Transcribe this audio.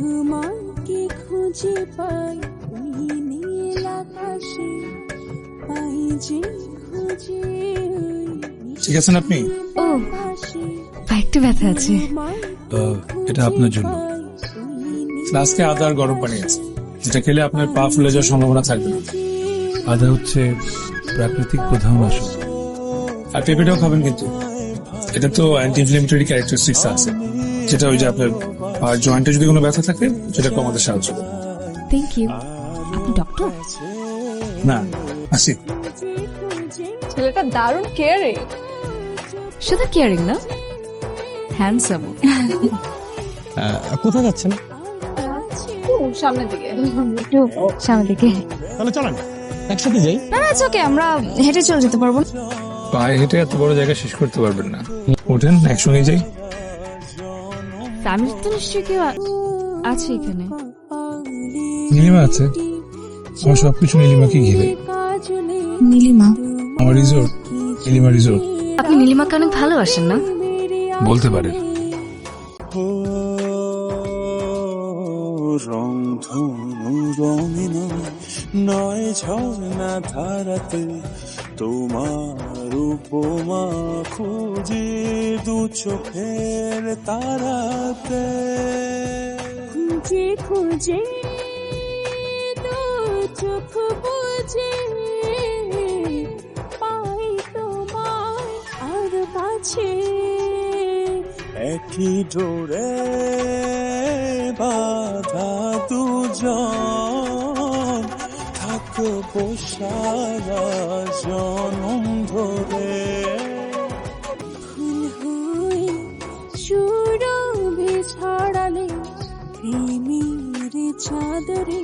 তোমাকে খুঁজে পাই ওই নীল আকাশে, পাই যে খুঁজে ঠিক আছেন আপনি? ও একটু ব্যথা আছে। এটা আপনার জন্য। ফ্লাস্কে আদা আর গরম পানি আছে, যেটা খেলে আপনার পা ফুলে যাওয়ার সম্ভাবনা থাকবে না। আদা হচ্ছে প্রাকৃতিক প্রধান ওষুধ। আর পেঁপেটাও খাবেন, কিন্তু এটা তো অ্যান্টি ইনফ্লেমেটরি ক্যারেক্টারিস্টিক্স আছে, যেটা ওই যে আপনার পায়ের জয়েন্টে যদি কোনো ব্যথা থাকে সেটা কমাতে সাহায্য করে। Thank you. আপনি ডক্টর? না, আসি। ছেলেটা দারুণ কেয়ারিং। শুধু কেয়ারিং না, হ্যান্ডসাম। কোথায় যাচ্ছেন? সামনের দিকে। একটু সামনে দিকে। তাহলে চলেন একসাথে যাই। না না, ইটস ওকে, আমরা হেঁটে চলে যেতে পারবো। পায়ে হেঁটে এত বড় জায়গা শেষ করতে পারবেন না। ওঠেন, একসঙ্গে যাই। ফ্যামিলি তো নিশ্চয়ই কেউ আছে এখানে। নীলিমা আছে, আমার সবকিছু নীলিমাকে ঘিরে। নীলিমা? আমার রিসোর্ট নীলিমা রিসোর্ট। আপনি নীলিমাকে অনেক ভালোবাসেন না? বলতে পারেন। রংধনু রঙিনা নয় ঝর্ণা ধারাতে, তোমার উপমা খুঁজে দু চোখের তারাতে, খুঁজে খুঁজে দু চোখ বুঝে পাই তোমায় আর কাছে, একই ডোরে বাধা দুজন, থাকবো সারা জনম ধরে। ফুল হয়ে সুরভি ছড়ালে প্রেমের চাদরে,